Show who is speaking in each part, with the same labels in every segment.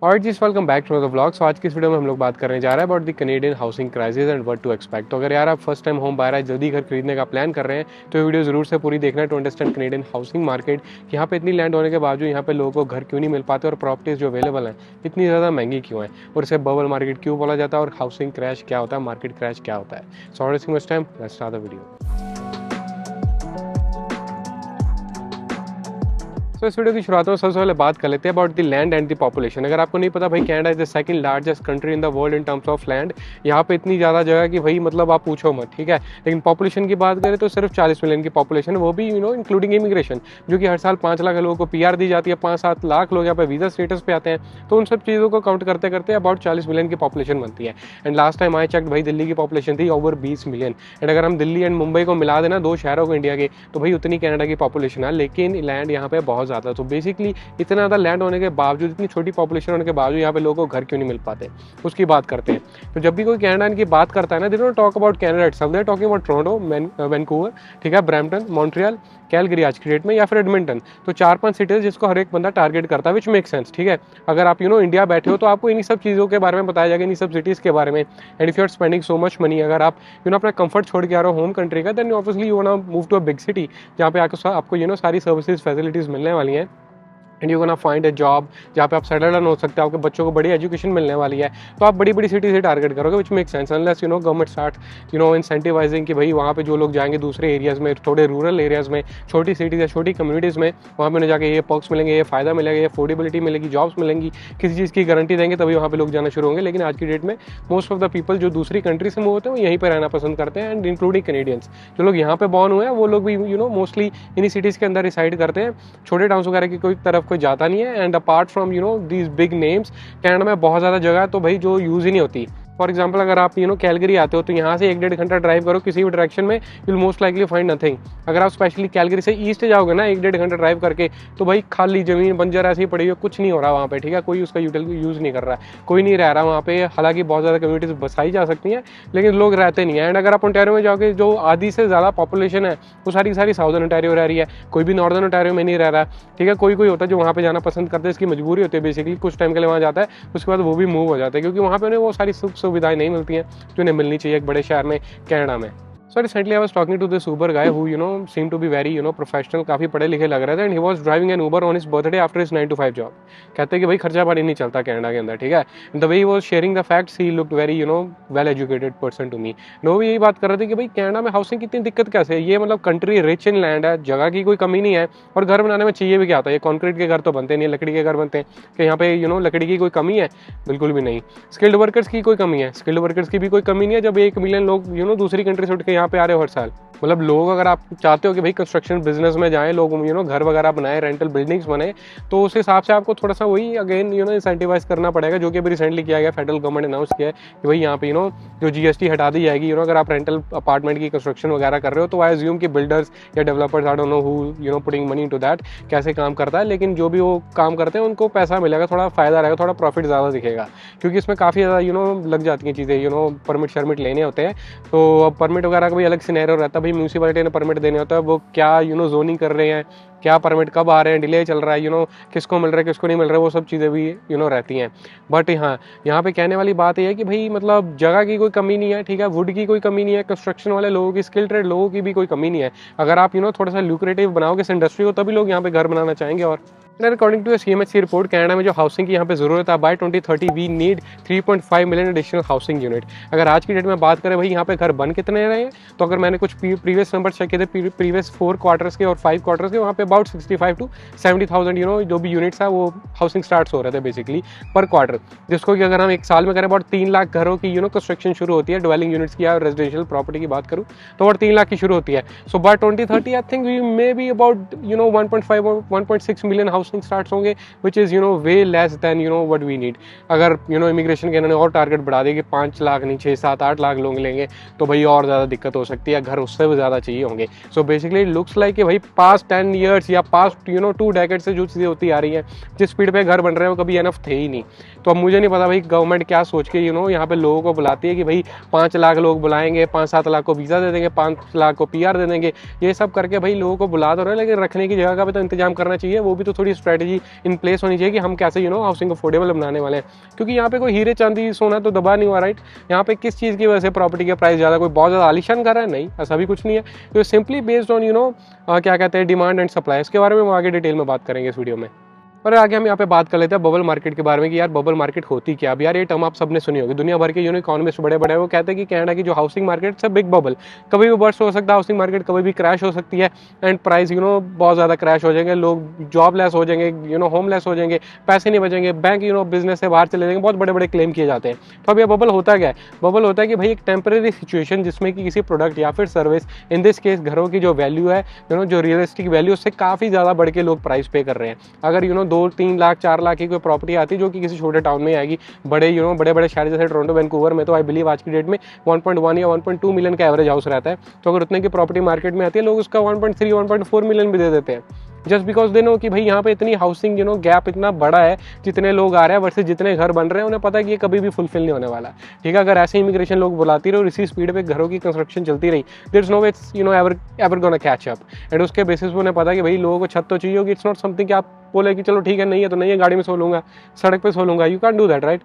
Speaker 1: और जी welcome back to the vlog. So आज की इस वीडियो में हम लोग बात करने जा रहे हैं about the Canadian housing crisis and what to expect. तो अगर यार आप फर्स्ट टाइम होम बायर है, जल्दी घर खरीदने का प्लान कर रहे हैं तो ये वीडियो जरूर से पूरी देखना है to understand Canadian housing market. यहाँ पे इतनी लैंड होने के बावजूद यहाँ पे लोगों को घर क्यों नहीं मिल पाते और प्रॉपर्टीज जो अवेलेबल हैं इतनी ज़्यादा महंगी क्यों है, और इसे बबल मार्केट क्यों बोला जाता है, और हाउसिंग क्रैश क्या होता है, मार्केट क्रैश क्या होता है। So much time, let's start the video. तो इस वीडियो की शुरुआत में सबसे पहले बात कर लेते हैं about the land and the population. अगर आपको नहीं पता भाई, Canada is the second largest country in the world in terms of land. यहाँ पे इतनी ज़्यादा जगह कि भाई मतलब आप पूछो मत, ठीक है। लेकिन पॉपुलेशन की बात करें तो सिर्फ 40 मिलियन की पॉपुलेशन है, वो भी इंक्लूडिंग इमिग्रेशन, जो कि हर साल 5 लाख लोगों को PR दी जाती है, 5-7 लाख लोग यहाँ पे वीज़ा स्टेटस पे आते हैं। तो उन सब चीज़ों को काउंट करते करते अबाउट 40 मिलियन की पॉपुलेशन बनती है। And last time I check भाई, दिल्ली की पॉपुलेशन थी ओवर 20 मिलियन। एंड अगर हम दिल्ली एंड मुंबई को मिला देना, 2 शहरों को इंडिया के, तो भाई उतनी कनाडा की पॉपुलेशन है, लेकिन लैंड यहाँ पे बहुत ज़्यादा। तो बेसिकली इतना ज़्यादा लैंड होने के बावजूद, इतनी छोटी पॉपुलेशन होने के बावजूद यहाँ पे लोगों को घर क्यों नहीं मिल पाते, उसकी बात करते हैं। तो जब भी कोई कनाडा की बात करता है ना, they don't talk about Canada itself, they are talking about Toronto, Vancouver, ठीक है, ब्रैम्पटन, मॉन्ट्रियल, कैलगरी आज की डेट में, या फिर एडमिंटन। तो 4-5 सिटीज जिसको हर एक बंदा टारगेट करता है, विच मेक सेंस, ठीक है। अगर आप इंडिया बैठे हो तो आपको इन्हीं सब चीज़ों के बारे में बताया जाएगा, इन्हीं सब सिटीज़ के बारे में। And if you are spending so much money, अगर आप अपना कंफर्ट छोड़ के आ रहे हो होम कंट्री का, then obviously you want to move to a big city, जहाँ पे आपको सारी सर्विसेज फैसिलिटीज़ मिलने वाली हैं। And you gonna find a job जहाँ पे आप सेटल डाउन हो सकते हो, आपके बच्चों को बड़ी एजुकेशन मिलने वाली है। तो आप बड़ी बड़ी सिटी से टारगेट करोगे, which make sense, unless government start incentivising कि भाई वहाँ पे जो लोग जाएंगे दूसरे एरियाज़ में, थोड़े रूरल एरियाज़ में, छोटी सिटीज़ या छोटी कम्युनिटीज़ में, वहाँ पे उन्हें जाके ये पर्क्स मिलेंगे, ये फ़ायदा मिलेगा, ये अफोर्डेबिलिटी मिलेगी, जॉब्स मिलेंगी, किसी चीज़ की गारंटी देंगे, तभी वहाँ पे लोग जाना शुरू होंगे। लेकिन आज की डेट में मोस्ट ऑफ द पीपल जो दूसरी कंट्री से मूव होते हैं वो यहीं पर रहना पसंद करते हैं। एंड इंक्लूडिंग कैनेडियंस, जो लोग यहाँ पे बॉर्न हुए हैं वो लोग भी मोस्टली इन्हीं सिटीज़ के अंदर रिसाइड करते हैं, छोटे टाउन्स वगैरह की कोई तरफ कोई जाता नहीं है। And apart from these big names, Canada में बहुत ज़्यादा जगह है तो भाई जो यूज़ ही नहीं होती। फॉर एग्जाम्पल, अगर आप कैलगरी आते हो तो यहाँ से 1-1.5 घंटा ड्राइव करो किसी भी डायरेक्शन में, you will most likely find nothing. अगर आप स्पेशली कैलगरी से ईस्ट जाओगे ना 1-1.5 घंटा ड्राइव करके, तो भाई खाली ज़मीन बंजर ऐसी ही पड़ी हुई, कुछ नहीं हो रहा वहाँ पे, ठीक है। कोई उसका यूज़ नहीं कर रहा है, कोई नहीं रह रहा वहाँ पे। हालांकि बहुत ज़्यादा कम्युनिटीज़ बसाई जा सकती हैं, लेकिन लोग रहते नहीं हैं। एंड अगर आप ओंटारियो में जाओगे, जो आधी से ज़्यादा पॉपुलेशन है वो सारी साउदर्न ओंटारियो रह रही है, कोई भी नॉर्दर्न ओंटारियो में नहीं रह रहा, ठीक है। कोई होता है जो वहाँ पे जाना पसंद करता है, इसकी मजबूरी होती है बेसिकली, कुछ टाइम के लिए वहाँ जाता है, उसके बाद वो भी मूव हो जाता है, क्योंकि वहाँ पे उन्हें वो सारी सुख सुविधाएं नहीं मिलती हैं जो उन्हें मिलनी चाहिए एक बड़े शहर में, कनाडा में। So recently I was talking to this Uber guy who seemed to be very professional, काफ़ी पढ़े लिखे लग रहे थे, and he was driving an Uber on his birthday after his 9 to 5 job। कहते हैं कि भाई खर्चा पानी नहीं चलता कनाडा के अंदर, ठीक है। The way he was sharing the facts, he looked very well educated person to me। वो भी यही बात कर रहे थे कि भाई कनाडा में हाउसिंग की इतनी दिक्कत कैसे है, ये मतलब कंट्री रिच इन लैंड है, जगह की कोई कमी नहीं है, और घर बनाने में चाहिए भी क्या होता है, ये कॉन्क्रीट के घर तो बनते नहीं, लकड़ी के घर बनते हैं। कि यहाँ पे लकड़ी की कोई कमी है, बिल्कुल भी नहीं। स्किल्ड वर्कर्स की कोई कमी है, स्किल्ड वर्कर्स की भी कोई कमी नहीं है, जब 1 मिलियन लोग दूसरी कंट्री से उठ के यहाँ पे आ रहे हो हर साल। मतलब लोग, अगर आप चाहते हो कि भाई कंस्ट्रक्शन बिजनेस में जाएं लोग, घर वगैरह बनाए, रेंटल बिल्डिंग्स बने, तो उस हिसाब से आपको थोड़ा सा वही अगेन इंसेंटिवाइज करना पड़ेगा, जो कि अभी रिसेंटली किया गया, फेडरल गवर्नमेंट अनाउंस किया है कि भाई यहाँ पे जो GST हटा दी जाएगी। अगर आप रेंटल अपार्टमेंट की कंस्ट्रक्शन वगैरह कर रहे हो, तो आई अज्यूम कि बिल्डर्स या developers, I don't know who putting money into that, कैसे काम करता है, लेकिन जो भी वो काम करते हैं उनको पैसा मिलेगा, थोड़ा फायदा रहेगा, थोड़ा प्रॉफिट ज़्यादा दिखेगा, क्योंकि इसमें काफ़ी ज़्यादा लग जाती हैं चीज़ें, परमिट शर्मिट लेने होते हैं। तो अब परमिट वगैरह का भी अलग सिनेरियो रहता है, भाई म्यूनसिपैलिटी ने परमिट देने होता है, वो क्या जोनिंग कर रहे हैं, क्या परमिट कब आ रहे हैं, डिले चल रहा है, किसको मिल रहा है किसको नहीं मिल रहा है, वो सब चीज़ें भी रहती हैं। बट हाँ, यहाँ पे कहने वाली बात ये है कि भाई मतलब जगह की कोई कमी नहीं है, ठीक है, वुड की कोई कमी नहीं है, कंस्ट्रक्शन वाले लोगों की, स्किल ट्रेड लोगों की भी कोई कमी नहीं है। अगर आप थोड़ा सा ल्यूक्रेटिव बनाओगे इस इंडस्ट्री को, तभी लोग यहाँ पे घर बनाना चाहेंगे। और according to CMHC report, Canada में जो हाउसिंग की यहाँ पे जरूरत है, by 2030 we need 3.5 million additional housing unit. अगर आज की डेट में बात करें भाई यहाँ पे घर बन कितने रहे हैं, तो अगर मैंने कुछ प्रीवियस नंबर चेक किए थे, प्रीवियस 4 क्वार्टर्स के और 5 क्वार्टर्स के, वहाँ पे अबाउट 65 to 70,000 जो भी यूनिट्स है वो हाउसिंग स्टार्ट हो रहे थे बेसिकली पर क्वार्टर, जिसको कि अगर हम एक साल में करें अबाउट 3 लाख घरों की कंस्ट्रक्शन शुरू होती है। ड्वेलिंग यूनिट्स की या रेजिडेंशियल प्रॉपर्टी की बात करूँ तो अबाउट 3 लाख की शुरू होती है। So by 2030 I think we may be about 1.5 और 1.6 मिलियन हाउसिंग स्टार्ट होंगे, which is way less than what we need. अगर इमिग्रेशन के इन्होंने और टारगेट बढ़ा दिए कि 5 लाख नहीं 6-7-8 लाख लोग लेंगे, तो भाई और ज़्यादा दिक्कत हो सकती है, घर उससे भी ज़्यादा चाहिए होंगे। सो बेसिकली लुक्स लाइक कि भाई पास्ट 10 ईयर्स या पास्ट 2 डेकेड से जो चीज़ें होती आ रही हैं, जिस स्पीड पे घर बन रहे हैं वो कभी एनफ थे ही नहीं। तो अब मुझे नहीं पता भाई गवर्नमेंट क्या सोच के यहाँ पे लोगों को बुलाती है कि भाई 5 लाख लोग बुलाएंगे, 5-7 लाख को वीज़ा दे देंगे, 5 लाख को PR दे देंगे, ये सब करके भाई लोगों को बुला तो रहे हैं, लेकिन रखने की जगह का भी तो इंतजाम करना चाहिए, वो भी तो थोड़ी स्ट्रैटेजी इन प्लेस होनी चाहिए कि हम कैसे हाउसिंग अफोर्डेबल बनाने वाले हैं, क्योंकि यहाँ पे कोई हीरे चांदी सोना तो दबा नहीं हुआ, राइट। यहाँ पे किस चीज़ की वजह से प्रॉपर्टी का प्राइस ज़्यादा, कोई बहुत ज़्यादा आलिशान कर रहा है, नहीं, ऐसा भी कुछ नहीं है। तो सिंपली बेस्ड ऑन क्या कहते हैं डिमांड एंड सप्लाई। इसके बारे में हम आगे डिटेल में बात करेंगे इस वीडियो में। और आगे हम यहाँ पे बात कर लेते हैं बबल मार्केट के बारे में कि यार बबल मार्केट होती क्या। अब यार ये टर्म आप सबने सुनी होगी, दुनिया भर के इकोनॉमिस्ट बड़े बड़े वो कहते हैं कि कनाडा की जो हाउसिंग मार्केट है बिग बबल, कभी भी बर्स्ट हो सकता है हाउसिंग मार्केट, कभी भी क्रैश हो सकती है एंड प्राइस बहुत ज़्यादा क्रैश हो जाएंगे, लोग जॉबलेस हो जाएंगे, होमलेस हो जाएंगे, पैसे नहीं बचेंगे, बैंक बिजनेस से बाहर चले जाएंगे, बहुत बड़े बड़े क्लेम किए जाते हैं। तो अब ये बबल होता क्या है? बबल होता है कि भाई एक टेम्परेरी सिचुएशन जिसमें कि किसी प्रोडक्ट या फिर सर्विस, इन दिस केस घरों की जो वैल्यू है, जो रियलिस्टिक वैल्यू उससे काफ़ी ज़्यादा बढ़ के लोग प्राइस पे कर रहे हैं। अगर 2-3 लाख 4 लाख की कोई प्रॉपर्टी आती है जो कि किसी छोटे टाउन में आएगी, बड़े बड़े शहर जैसे टोरंटो वैंकूवर में तो आई बिलीव आज की डेट में 1.1 या 1.2 मिलियन का एवरेज हाउस रहता है। तो अगर उतने की प्रॉपर्टी मार्केट में आती है, लोग उसका 1.3 1.4 मिलियन भी दे देते हैं, जस्ट बिकॉज दे नो कि भाई यहाँ पे इतनी हाउसिंग गैप इतना बड़ा है, जितने लोग आ रहे हैं वर्सेस जितने घर बन रहे हैं, उन्हें पता है कि ये कभी भी फुलफिल नहीं होने वाला। ठीक है, अगर ऐसे इमिग्रेशन लोग बुलाती रहे और इसी स्पीड पे घरों की कंस्ट्रक्शन चलती रही, there is no way it's ever gonna catch up. And उसके बेसिस पे उन्हें पता है कि भाई लोगों को छत तो चाहिए होगी। इट्स नॉट समथिंग कि आप बोले कि चलो ठीक है नहीं है तो नहीं है, गाड़ी में सो लूंगा, सड़क पे सो लूंगा, you can do that, right.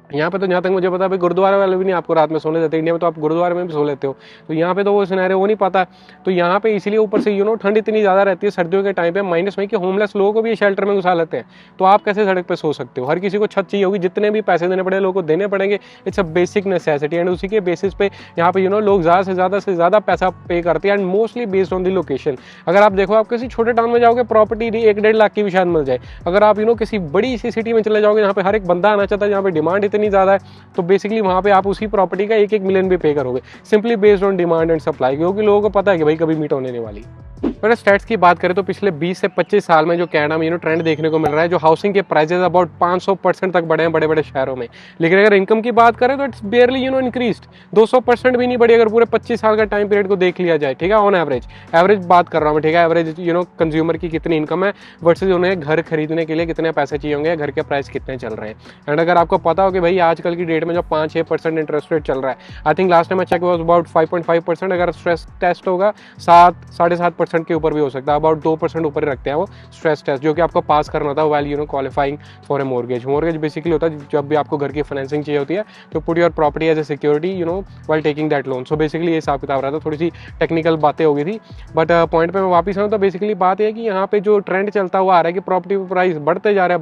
Speaker 1: यहाँ पे तो जहाँ तक मुझे पता है भाई गुरुद्वारा वाले भी नहीं आपको रात में सोने देते, इंडिया में तो आप गुरुद्वारे में भी सो लेते हो, तो यहाँ पे तो वो सिनेरियो वो नहीं पाता। तो यहाँ पे इसीलिए ऊपर से ठंड इतनी ज़्यादा रहती है सर्दियों के टाइम पे, माइनस में कि होमलेस लोगों को भी शेल्टर में घुसा लेते हैं। तो आप कैसे सड़क पे सो सकते हो? हर किसी को छत चाहिए होगी, जितने भी पैसे देने पड़े लोगों को देने पड़ेंगे, it's a basic necessity. And उसी के बेसिस पे यहाँ पे लोग ज़्यादा से ज़्यादा पैसा पे करते हैं and mostly based on the location. अगर आप देखो, आप किसी छोटे टाउन में जाओगे प्रॉपर्टी 1-1.5 लाख की भी शायद मिल जाए। अगर आप किसी बड़ी सी सिटी में चले जाओगे जहाँ पे हर एक बंदा आना चाहता है, जहाँ पे डिमांड इतनी ज़्यादा है, तो बेसिकली वहाँ पे आप उसी प्रॉपर्टी का 1-1 मिलियन भी पे करोगे, simply based on demand and supply, क्योंकि लोगों को पता है कि भाई कभी मीट होने नहीं वाली। अगर स्टैट्स की बात करें तो पिछले 20 से 25 साल में जो कनाडा में ट्रेंड देखने को मिल रहा है, जो हाउसिंग के प्राइसेस अबाउट 500% तक बढ़े हैं बड़े बड़े शहरों में। लेकिन अगर इनकम की बात करें तो इट्स बेयरली इंक्रीज्ड, 200% भी नहीं बढ़ी अगर पूरे 25 साल का टाइम पीरियड को देख लिया जाए। ठीक है, ऑन एवरेज बात कर रहा हूँ, ठीक है, एवरेज कंज्यूमर की कितनी इनकम है वर्सेज उन्हें घर खरीदने के लिए कितने पैसे चाहिए होंगे, घर के प्राइस कितने चल रहे हैं। एंड अगर आपको पता हो कि भाई आजकल की डेट में जो 5-6% इंटरेस्ट रेट चल रहा है, आई थिंक लास्ट टाइम मैं चेक वाज अबाउट 5.5%, अगर स्ट्रेस टेस्ट होगा 7-7.5% के ऊपर भी हो सकता है, अबाउट 2% ऊपर ही रखते हैं वो स्ट्रेस टेस्ट, जो कि आपको पास करना होता है while qualifying for a mortgage. Mortgage basically होता है जब भी आपको घर की फाइनेंसिंग चाहिए होती है तो put your property as a security while taking that loan. So basically ये हिसाब किताब रहा था, थोड़ी सी टेक्निकल बातें हो गई थी, बट पॉइंट पे मैं वापस आऊँ तो बेसिकली बात है कि यहाँ पे जो ट्रेंड चलता हुआ आ रहा है कि प्रॉपर्टी प्राइस बढ़ते जा रहे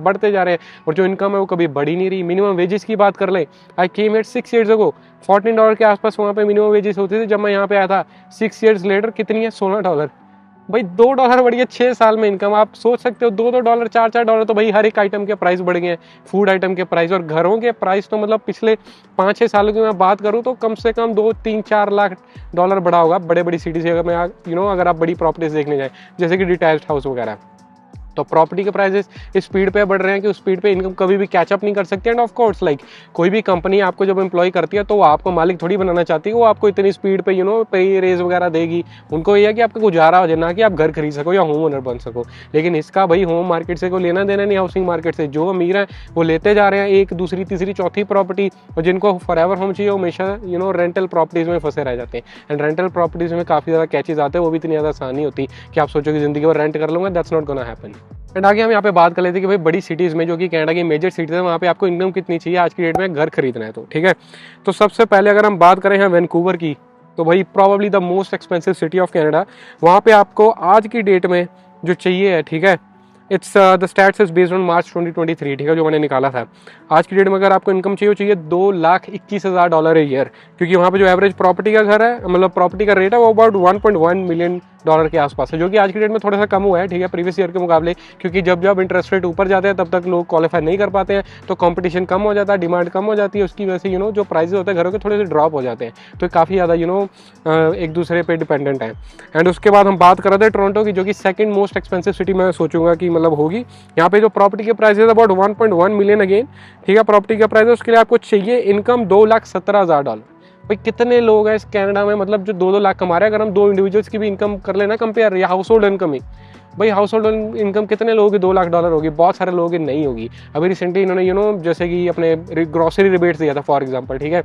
Speaker 1: हैं और जो इनकम है वो कभी बढ़ी नहीं रही। मिनिमम वेजेस की बात कर ले, आई केम एट 6 years ago, $14 के आसपास वहाँ पे मिनिमम वेजेस होती थी जब मैं यहाँ पे आया था। 6 years लेटर कितनी है? $16। भाई $2 बढ़ गया 6 साल में इनकम। आप सोच सकते हो $2-2 $4-4 तो भाई हर एक आइटम के प्राइस बढ़ गए हैं, फूड आइटम के प्राइस और घरों के प्राइस तो मतलब पिछले 5-6 सालों की मैं बात करूँ तो कम से कम $2-3-4 लाख बढ़ा होगा बड़े बड़ी सिटी से। अगर मैं अगर आप बड़ी प्रॉपर्टीज देखने जाए जैसे कि डिटैच्ड हाउस वगैरह, तो प्रॉपर्टी के प्राइसेस इस स्पीड पे बढ़ रहे हैं कि उस स्पीड पे इनकम कभी भी कैचअप नहीं कर सकती। एंड ऑफ कोर्स लाइक कोई भी कंपनी आपको जब एम्प्लॉय करती है तो वो आपको मालिक थोड़ी बनाना चाहती है, वो आपको इतनी स्पीड पे पे रेज वगैरह देगी। उनको ये है कि आपका गुजारा हो जाए, ना कि आप घर खरीद सको या होम ओनर बन सको। लेकिन इसका भाई होम मार्केट से कोई लेना देना नहीं, हाउसिंग मार्केट से। जो अमीर है वो लेते जा रहे हैं एक दूसरी तीसरी चौथी प्रॉपर्टी, और जिनको फॉर एवर होम चाहिए हमेशा रेंटल प्रॉपर्टीज में फंसे रह जाते हैं। एंड रेंटल प्रॉपर्टीज में काफ़ी ज़्यादा कैचेज आते हैं, वो भी इतनी ज़्यादा आसान नहीं होती कि आप सोचो कि जिंदगी भर रेंट कर लूँगा, that's not gonna happen. And आगे हम यहाँ पे बात कर लेते हैं कि भाई बड़ी सिटीज़ में जो कि कनाडा की मेजर सिटीज़ है वहाँ पे आपको इनकम कितनी चाहिए आज की डेट में घर खरीदना है तो। ठीक है, तो सबसे पहले अगर हम बात करें यहाँ वैंकूवर की, तो भाई probably the most expensive city of Canada, वहाँ पे आपको आज की डेट में जो चाहिए है, ठीक है, it's the stats is based on March 2023, ठीक है, जो मैंने निकाला था। आज की डेट में अगर आपको इनकम चाहिए $2,21,000 ए ईयर, क्योंकि वहाँ पे जो एवरेज प्रॉपर्टी का घर है, मतलब प्रॉपर्टी का रेट है, वो अबाउट $1.1 मिलियन के आसपास है, जो कि आज की डेट में थोड़ा सा कम हुआ है, ठीक है, प्रीवियस ईयर के मुकाबले, क्योंकि जब जब इंटरेस्ट रेट ऊपर जाते हैं तब तक लोग क्वालिफाई नहीं कर पाते हैं, तो कंपटीशन कम हो जाता है, डिमांड कम हो जाती है, उसकी वजह से जो प्राइसेस होते हैं घरों के थोड़े से ड्रॉप हो जाते हैं, तो काफ़ी ज़्यादा एक दूसरे पे डिपेंडेंट है। एंड उसके बाद हम बात कर रहे थे टोरंटो की, जो कि सेकंड मोस्ट एक्सपेंसिव सिटी मैं सोचूंगा कि मतलब होगी। यहाँ पे जो प्रॉपर्टी के प्राइस है अबाउट 1.1 मिलियन अगेन, ठीक है, प्रॉपर्टी का प्राइस है, उसके लिए आपको चाहिए इनकम $2,17,000। भाई कितने लोग हैं इस कनाडा में, मतलब जो 2-2 लाख कमा रहे हैं। अगर हम दो इंडिविजुअल्स की भी इनकम कर लेना कंपेयर, या हाउस होल्ड इनकम ही, भाई हाउस होल्ड इनकम कितने लोगों की $2 लाख होगी? बहुत सारे लोगों की नहीं होगी। अभी रिसेंटली इन्होंने जैसे कि अपने ग्रॉसरी रिबेट्स दिया था फॉर एग्जांपल, ठीक है,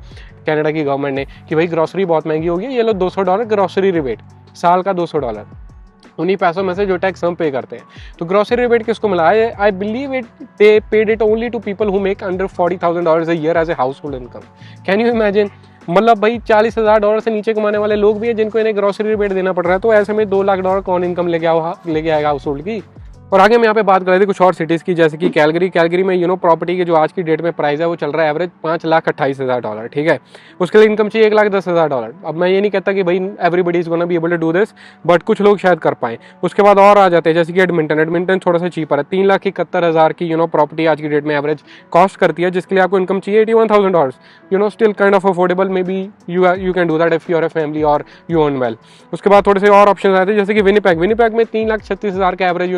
Speaker 1: कनाडा की गवर्नमेंट ने, कि भाई ग्रॉसरी बहुत महंगी होगी, ये लो $200 ग्रॉसरी रिबेट, साल का $200। उन्हीं पैसों में से जो टैक्स हम पे करते हैं। तो ग्रोसरी रिबेट किसको मिला है? I believe it they paid it only to people who make under $40,000 a year as a household income. Can you imagine? मतलब भाई $40,000 से नीचे कमाने वाले लोग भी हैं जिनको इन्हें ग्रोसरी रिबेट देना पड़ रहा है। तो ऐसे में $2 लाख कौन इनकम लेके आएगा हाउस होल्ड की? और आगे हम यहाँ पे बात कर रहे थे कुछ और सिटीज़ की, जैसे कि कैलगरी में प्रॉपर्टी के जो आज की डेट में प्राइस है वो चल रहा है एवरेज $5,28,000, ठीक है। उसके लिए इनकम चाहिए $1,10,000। अब मैं ये नहीं कहता कि भाई everybody is gonna be able to do this, but कुछ लोग शायद कर पाएं। उसके बाद और आ जाते हैं जैसे कि एडमिंटन थोड़ा सा चीपर है, 3,71,000 की प्रॉपर्टी आज की डेट में एवरेज कॉस्ट करती है, जिसके लिए आपको इनकम चाहिए $81,000। Still kind of affordable, maybe you can do that if you are a family और यू अर्न वेल। उसके बाद थोड़े से और ऑप्शन आते हैं जैसे कि विनिपेग में 3,36,000 का एवरेज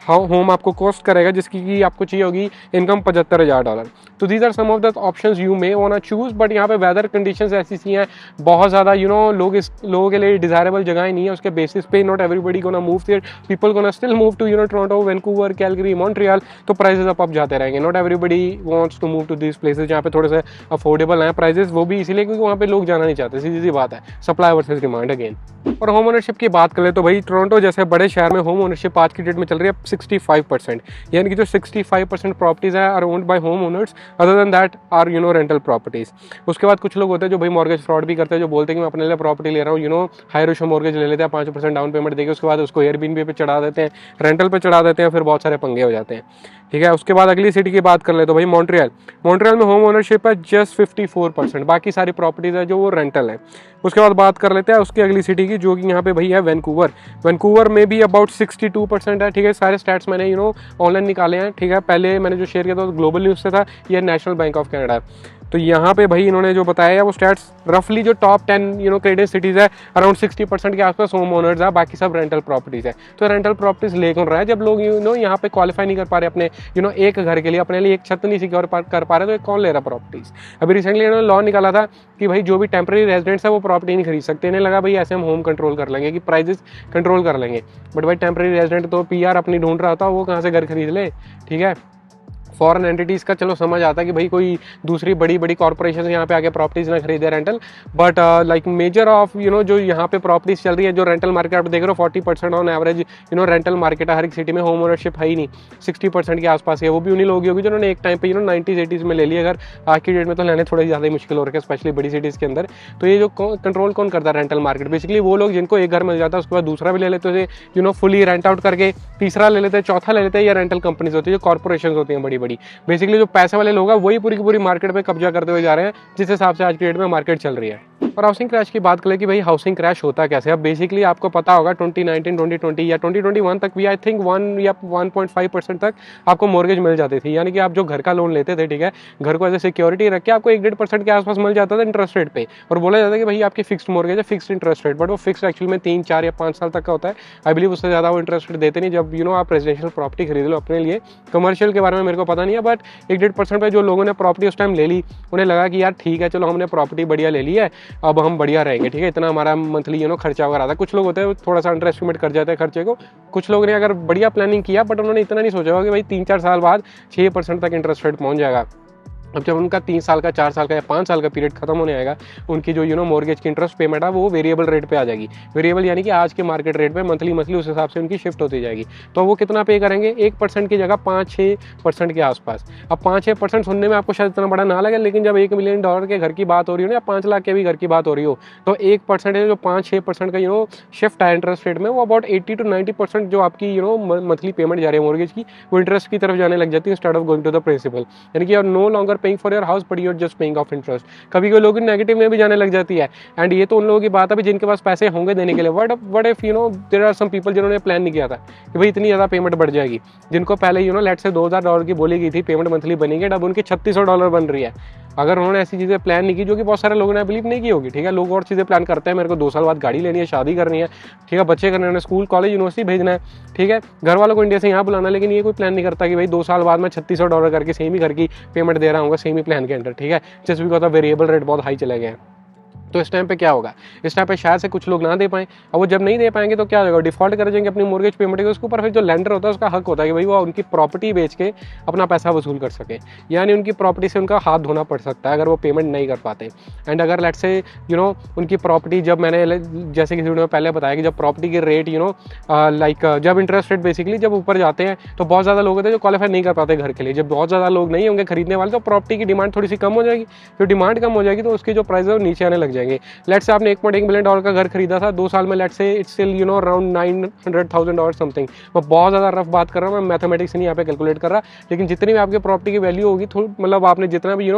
Speaker 1: होम आपको कॉस्ट करेगा, जिसकी की आपको चाहिए होगी इनकम $75,000। तो these are some of the options you may want to choose, but यहाँ पे वेदर कंडीशंस ऐसी सी हैं, बहुत ज़्यादा लोगों के लिए डिजायरेबल जगह नहीं है उसके बेसिस पे। Not everybody gonna move there, people gonna still move to Toronto, Vancouver, Calgary, Montreal. तो प्राइसेस अप जाते रहेंगे। Not everybody wants to move to this places जहाँ पे थोड़े से अफोर्डेबल हैं प्राइसेस, वो भी इसीलिए क्योंकि वहाँ पे लोग जाना नहीं चाहते। सीधी सी बात है, सप्लाई वर्सेस डिमांड अगेन। और होम ओनरशिप की बात करें तो भाई टोरंटो जैसे बड़े शहर में होम ओनरशिप आज की डेट में चल रही है 65%, यानी कि जो 65% प्रॉपर्टीज है are owned by home owners, other than that are rental properties. उसके बाद कुछ लोग होते हैं जो भाई मॉर्गेज फ्रॉड भी करते हैं, जो बोलते हैं कि मैं अपने लिए प्रॉपर्टी ले रहा हूँ, हाई रेशो मॉर्गेज ले लेते हैं, 5% डाउन पेमेंट देके उसके बाद उसको एयरबीएनबी पे चढ़ा देते हैं, रेंटल पे चढ़ा देते हैं, फिर बहुत सारे पंगे हो जाते हैं, ठीक है। उसके बाद अगली सिटी की बात कर ले तो भाई मॉन्ट्रियल में होम ओनरशिप है जस्ट 54%, बाकी सारी प्रॉपर्टीज है जो वो रेंटल है। उसके बाद बात कर लेते हैं उसकी अगली सिटी की, जो कि यहाँ पे भाई है वैंकूवर में भी अबाउट 62% है, ठीक है। सारे स्टैट्स मैंने ऑनलाइन निकाले हैं, ठीक है। पहले मैंने जो शेयर किया था ग्लोबल न्यूज़ से था, ये नेशनल बैंक ऑफ कनाडा है। तो यहाँ पे भाई इन्होंने जो बताया है वो स्टैट्स रफली जो टॉप 10 क्रेडिट सिटीज़ है, अराउंड 60% के आसपास होम ओनर्स है, बाकी सब रेंटल प्रॉपर्टीज़ है। तो रेंटल प्रॉपर्टीज ले कौन रहा है जब लोग यहाँ पे क्वालिफाई नहीं कर पा रहे अपने एक घर के लिए, अपने लिए एक छत नहीं सिक्योर कर पा रहे, तो कौन ले रहा प्रॉपर्टीज? अभी रिसेंटली इन्होंने लॉ निकाला था कि भाई जो भी टेम्पररी रेजिडेंट्स है वो प्रॉपर्टी नहीं खरीद सकते। इन्हें लगा भाई ऐसे हम होम कंट्रोल कर लेंगे, कि प्राइजेस कंट्रोल कर लेंगे, बट भाई टेम्पररी रेजिडेंट तो पीआर अपनी ढूंढ रहा था, वो कहाँ से घर खरीद ले, ठीक है। फॉरेन एंटिटीज़ का चलो समझ आता है कि भाई कोई दूसरी बड़ी कॉर्पोरेशन यहाँ पे आके प्रॉपर्टीज ना खरीदे rental, but like measure of जो यहाँ पे प्रॉपर्टीज चल रही है, जो रेंटल मार्केट आप देख रहे हो 40% ऑन एवरेज रेंटल मार्केट है हर एक सिटी में। होम ओनरशिप है ही नहीं, 60% के आसपास है, वो भी उन्हीं लोग होगी जिन्होंने एक टाइम पे 90s 80s में ले लिया। अगर आज की डेट में तो लेने थोड़ी ज़्यादा ही मुश्किल हो रहा है, स्पेशली बड़ी सिटीज़ के अंदर। तो ये जो कंट्रोल कौन करता है रेंटल मार्केट? बेसिकली वो लोग जिनको एक घर मिल जाता है उसके बाद दूसरा भी ले लेते हैं, फुली रेंट आउट करके तीसरा ले लेते हैं, चौथा ले लेते हैं, या रेंटल कंपनीज होती है, जो कॉर्पोरेशन होती हैं बड़ी। बेसिकली जो पैसे वाले लोग हैं वही पूरी की पूरी मार्केट पे कब्जा करते हुए जा रहे हैं, जिस हिसाब से आज की डेट में मार्केट चल रही है। और हाउसिंग क्रैश की बात करें कि भाई हाउसिंग क्रैश होता कैसे? अब बेसिकली आपको पता होगा 2019, 2020 या 2021 तक भी आई थिंक 1 या 1.5% तक आपको मॉर्गेज मिल जाती थी, यानी कि आप जो घर का लोन लेते थे, ठीक है, घर को एज ए सिक्योरिटी रख के आपको 1-1.5% के आसपास मिल जाता था इंटरेस्ट रेट पे, और बोला जाता है कि भाई आपकी फिक्स्ड मॉर्गेज है, फिक्स्ड इंटरेस्ट रेट, बट वो फिक्स्ड एक्चुअली में 3, 4 या 5 साल तक का होता है। आई बिलीव उससे ज़्यादा वो इंटरेस्ट रेट देते नहीं जब आप रेजिडेंशियल प्रॉपर्टी खरीद लो अपने लिए। कमर्शियल के बारे में मेरे को पता नहीं है, बट 1-1.5% पे जो लोगों ने प्रॉपर्टी उस टाइम ले ली, उन्हें लगा कि यार ठीक है, चलो हमने प्रॉपर्टी बढ़िया ले ली है, अब हम बढ़िया रहेंगे, ठीक है, इतना हमारा मंथली खर्चा वगैरह आता है। कुछ लोग होते हैं थोड़ा सा अंडर एस्टिमेट कर जाते हैं खर्चे को। कुछ लोग ने अगर बढ़िया प्लानिंग किया, बट उन्होंने इतना नहीं सोचा होगा कि भाई 3-4 साल बाद 6% तक इंटरेस्ट रेट पहुंच जाएगा। अब जब उनका 3 साल का, 4 साल का या 5 साल का पीरियड खत्म होने आएगा, उनकी जो मॉर्गेज की इंटरेस्ट पेमेंट है वो वेरिएबल रेट पे आ जाएगी। वेरिएबल यानी कि आज के मार्केट रेट पे मंथली उस हिसाब से उनकी शिफ्ट होती जाएगी। तो वो कितना पे करेंगे? 1% की जगह 5-6% के आसपास। अब 5-6% सुनने में आपको शायद इतना बड़ा ना लगे, लेकिन जब $1 मिलियन के घर की बात हो रही हो ना, या 5 लाख के भी घर की बात हो रही हो, तो 1% जो 5-6% का शिफ्ट है इंटरेस्ट रेट में, वो अबाउट 80 to 90% जो आपकी मंथली पेमेंट जा रही है मॉर्गेज की, वो इंटरेस्ट की तरफ जाने लग जाती है instead of going to the principal. यानी कि you are no longer paying for your house, you're just paying off interest। कभी कोई लोग नेगेटिव में भी जाने लग जाती है, एंड ये तो उन लोगों की बात है भी जिनके पास पैसे होंगे देने के लिए। What if there are some people जिन्होंने प्लान नहीं किया था कि भाई इतनी ज़्यादा पेमेंट बढ़ जाएगी, जिनको पहले लेट से $2,000 की बोली गई थी पेमेंट मंथली बनेगी, अब उनकी $3,600 बन रही है। अगर उन्होंने ऐसी चीज़ें प्लान नहीं की, जो कि बहुत सारे लोगों ने बिलीव नहीं की होगी, ठीक है। लोग और चीज़ें प्लान करते हैं, मेरे को 2 साल बाद गाड़ी लेनी है, शादी करनी है, ठीक है, बच्चे करने हैं, स्कूल कॉलेज यूनिवर्सिटी भेजना है, ठीक है, घर वालों को इंडिया से यहाँ बुलाना, लेकिन ये कोई प्लान नहीं करता कि भाई 2 साल बाद मैं $3,600 करके सेम ही घर की पेमेंट दे रहा हूँ सेम ही प्लान के अंडर, ठीक है, just because of variable rate बहुत हाई चले गए हैं। तो इस टाइम पे क्या होगा, इस टाइम पे शायद से कुछ लोग ना दे पाएँ। अब वो जब नहीं दे पाएंगे तो क्या होगा, डिफ़ॉल्ट कर जाएंगे अपनी मॉर्गेज पेमेंट के, उसके ऊपर फिर जो लेंडर होता है उसका हक होता है कि भाई वो उनकी प्रॉपर्टी बेच के अपना पैसा वसूल कर सके, यानी उनकी प्रॉपर्टी से उनका हाथ धोना पड़ सकता है अगर वो पेमेंट नहीं कर पाते। एंड अगर लेट्स से उनकी प्रॉपर्टी, जब मैंने जैसे किसी वीडियो में पहले बताया कि जब प्रॉपर्टी की रेट लाइक जब इंटरेस्ट रेट बेसिकली जब ऊपर जाते हैं तो बहुत ज़्यादा लोग होते हैं जो क्वालिफाई नहीं कर पाते घर के लिए। जब बहुत ज़्यादा लोग नहीं होंगे खरीदने वाले तो प्रॉपर्टी की डिमांड थोड़ी सी कम हो जाएगी, जो डिमांड कम हो जाएगी तो उसकी जो प्राइस है वो नीचे आने लग जाएंगे। लेट्स से आपने $1.1 मिलियन का घर खरीदा था 2 साल में, let's say it's still around $900,000 something. मैं बहुत ज़्यादा रफ बात कर रहा हूँ, मैं मैथमेटिक्स नहीं यहाँ पे कैलकुलेट कर रहा, लेकिन जितनी भी आपकी प्रॉपर्टी की वैल्यू होगी मतलब आपने जितना भी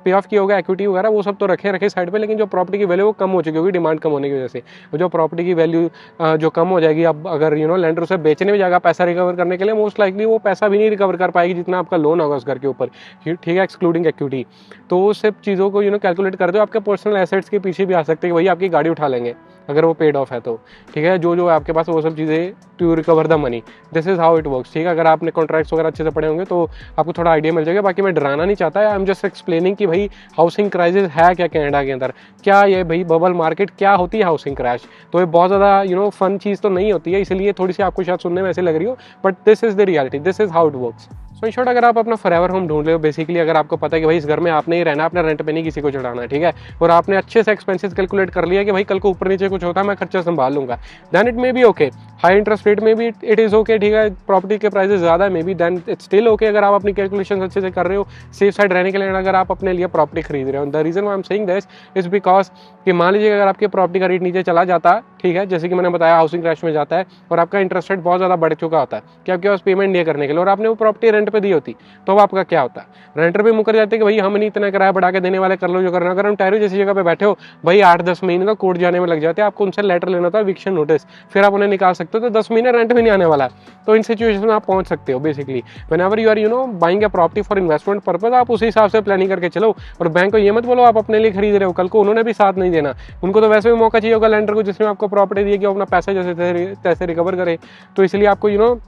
Speaker 1: पे ऑफ किया होगा इक्विटी वगैरह वो सब तो रखे साइड पे, लेकिन जो प्रॉपर्टी की वैल्यू वो कम हो चुकी होगी डिमांड कम होने की वजह से। जो प्रॉपर्टी की वैल्यू जो कम हो जाएगी, अब अगर लेंडर उसे बेचने में जाएगा पैसा रिकवर करने के लिए, मोस्ट लाइकली वो पैसा भी नहीं रिकवर कर पाएगी जितना आपका लोन होगा उस घर के ऊपर, ठीक है, एक्सक्लूडिंग इक्विटी। तो वो सब चीज़ों को कैलकुलेट कर दो, आपके पर्सनल एसेट्स के पीछे भी आ सकते हैं कि भाई आपकी गाड़ी उठा लेंगे अगर वो पेड ऑफ है तो, ठीक है, जो आपके पास वो सब चीज़ें to recover the money. This is how it works, ठीक है। अगर आपने कॉन्ट्रैक्ट्स वगैरह अच्छे से पढ़े होंगे तो आपको थोड़ा आइडिया मिल जाएगा। बाकी मैं डराना नहीं चाहता, आई एम जस्ट एक्सप्लेनिंग कि भाई हाउसिंग क्राइसिस है क्या कनाडा के अंदर, क्या ये भाई बबल मार्केट क्या होती है, हाउसिंग क्रैश। तो ये बहुत ज़्यादा फन चीज़ तो नहीं होती है, इसलिए थोड़ी सी आपको शायद सुनने में ऐसे लग रही हो, but this is the reality, this is how it works. So in short, अगर आप अपना फॉरएवर होम ढूंढ रहे हो, बेसिकली अगर आपको पता है कि भाई इस घर में आपने ही रहना, अपने रेंट पे नहीं किसी को चढ़ाना है, ठीक है, और आपने अच्छे से एक्सपेंसेस कैलकुलेट कर लिया कि भाई कल को ऊपर नीचे कुछ होता है मैं खर्चा संभाल लूंगा, then it may be okay. High interest rate में भी इट इज़ ओके, ठीक है, प्रॉपर्टी के प्राइसेस ज़्यादा है maybe, then it's still okay अगर आप अपनी कैलकुलेशन अच्छे से कर रहे हो, सेफ साइड रहने के लिए अगर आप अपने लिए प्रॉपर्टी खरीद रहे हो। The reason I am saying this is because कि मान लीजिए अगर आपकी प्रॉपर्टी का रेट नीचे चला जाता, ठीक है, जैसे कि मैंने बताया हाउसिंग क्रैश में जाता है और आपका इंटरेस्ट रेट बहुत ज़्यादा बढ़ चुका होता है कि आपके पास पेमेंट नहीं करने के लिए, और आपने वो प्रॉपर्टी रेंट पे दी होती, तो अब आपका क्या होता है, रेंटर भी मुकर जाते हैं कि भाई हम नहीं इतना किराया बढ़ा के देने वाले, कर लो जो करना। अगर हम टैरिफ जैसी जगह पे बैठे हो भाई 8-10 महीने तो कोर्ट जाने में लग जाते हैं, आपको उनसे लेटर लेना होता है इविक्शन नोटिस, फिर आप उन्हें निकाल सकते हो, तो 10 महीने रेंट भी नहीं आने वाला है। तो इन सिचुएशन में आप पहुंच सकते हो basically whenever you are buying a property for investment purpose, आप उसी हिसाब से प्लानिंग करके चलो। और बैंक को ये मत बोलो आप अपने लिए खरीद रहे हो, कल को उन्होंने भी साथ नहीं देना, उनको तो वैसे भी मौका चाहिए होगा लेंडर को जिसने आपको प्रॉपर्टी दी है कि वो अपना पैसा जैसे तैसे रिकवर करे। तो इसलिए आपको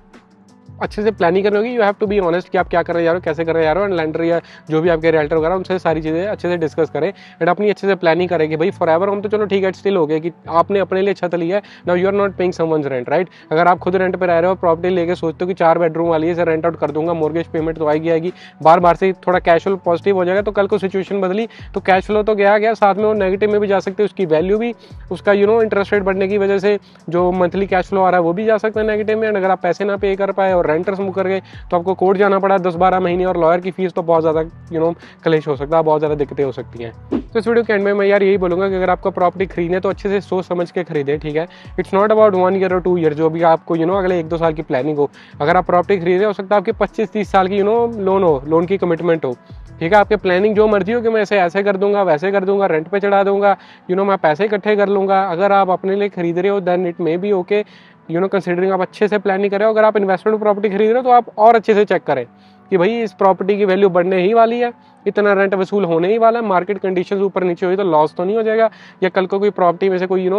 Speaker 1: अच्छे से प्लानिंग करनी होगी, you have to be honest कि आप क्या कर रहे हो, कैसे कर रहे हो, एंड लैंडर या जो भी आपके रियल्टर वगैरह उनसे सारी चीज़ें अच्छे से डिस्कस करें एंड अपनी अच्छे से प्लानिंग करें कि भाई फॉरएवर हम तो चलो ठीक है स्टिल हो गया कि आपने अपने लिए छत ली है, now you are not paying someone's rent, right. अगर आप खुद रेंट पे रह रहे हो, प्रॉपर्टी लेके सोचते हो कि 4 बेडरूम वाली है, रेंट आउट कर दूंगा, मॉर्गेज पेमेंट तो आएगी बार बार से थोड़ा कैश फ्लो पॉजिटिव हो जाएगा, तो कल को सिचुएशन बदली तो कैश फ्लो तो गया साथ में वो नेगेटिव में भी जा सकते हैं, उसकी वैल्यू भी उसका इंटरेस्ट रेट बढ़ने की वजह से जो मंथली कैश फ्लो आ रहा है वो भी जा सकता है नेगेटिव में। अगर आप पैसे ना पे कर पाए और रेंटर्स मुकर गए तो आपको कोर्ट जाना पड़ा 10-12 महीने, और लॉयर की फीस तो बहुत ज़्यादा कलेश हो सकता है, बहुत ज़्यादा दिक्कतें हो सकती हैं। तो इस वीडियो के एंड में मैं यार यही बोलूँगा कि अगर आपको प्रॉपर्टी खरीदने तो अच्छे से सोच समझ के खरीदे, ठीक है। इट्स नॉट अबाउट 1 ईयर और 2 ईयर, जो भी आपको अगले 1-2 साल की प्लानिंग हो। अगर आप प्रॉपर्टी खरीद रहे हो सकता है आपके 25-30 साल की लोन की कमिटमेंट हो, ठीक है। आपके प्लानिंग जो मर्जी हो कि मैं ऐसे कर दूंगा, वैसे कर दूंगा, रेंट पे चढ़ा दूंगा, मैं पैसे इकट्ठे कर लूंगा। अगर आप अपने लिए खरीद रहे हो then it may be okay, considering आप अच्छे से प्लानिंग कर रहे हो। अगर आप इन्वेस्टमेंट प्रॉपर्टी खरीद रहे हो तो आप और अच्छे से चेक करें कि भाई इस प्रॉपर्टी की वैल्यू बढ़ने ही वाली है, इतना रेंट वसूल होने ही वाला है, मार्केट कंडीशंस ऊपर नीचे हुई तो लॉस तो नहीं हो जाएगा, या कल को कोई प्रॉपर्टी में से कोई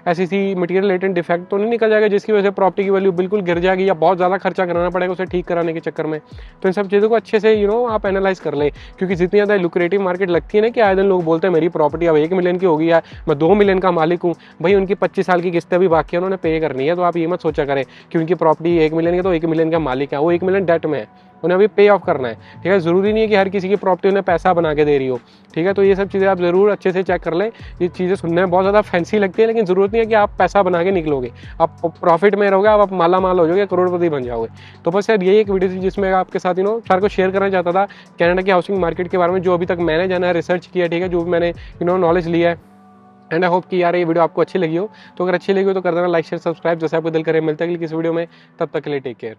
Speaker 1: ऐसी सी मटेरियल रिलेटेड डिफेक्ट तो नहीं निकल जाएगा जिसकी वजह से प्रॉपर्टी की वैल्यू बिल्कुल गिर जाएगी, या बहुत ज़्यादा खर्चा कराना पड़ेगा उसे ठीक कराने के चक्कर में। तो इन सब चीज़ों को अच्छे से आप एनालाइज कर लें, क्योंकि जितनी ज़्यादा लुक्रेटिव मार्केट लगती है ना कि आए दिन लोग बोलते हैं मेरी प्रॉपर्टी अब 1 मिलियन की हो गई है, मैं 2 मिलियन का मालिक हूँ, भाई उनकी 25 साल की किस्तें भी बाकी है, उन्होंने पे करनी है। तो आप ये मत सोचा करें कि उनकी प्रॉपर्टी 1 मिलियन की तो 1 मिलियन का मालिक है, वो 1 मिलियन डेट में है, उन्हें अभी पे ऑफ करना है, ठीक है। ज़रूरी नहीं है कि हर किसी की प्रॉपर्टी उन्हें पैसा बना के दे रही हो, ठीक है। तो ये सब चीज़ें आप ज़रूर अच्छे से चेक कर लें। ये चीज़ें सुनने में बहुत ज़्यादा फैंसी लगती है, लेकिन ज़रूरत नहीं है कि आप पैसा बना के निकलोगे, आप प्रॉफिट में रहोगे, आप माला माल हो जाओगे, करोड़पति बन जाओगे। तो बस यार यही एक वीडियो थी जिसमें आपके साथ सार को शेयर करना चाहता था कनाडा की हाउसिंग मार्केट के बारे में, जो अभी तक मैंने जाना है, रिसर्च किया, ठीक है, जो भी मैंने नॉलेज लिया है। एंड आई होप कि यार ये वीडियो आपको अच्छी लगी हो, तो अगर अच्छी लगी हो तो कर देना लाइक शेयर सब्सक्राइब, जैसे आपको दिल करे। मिलते हैं अगली किसी वीडियो में, तब तक के लिए टेक केयर।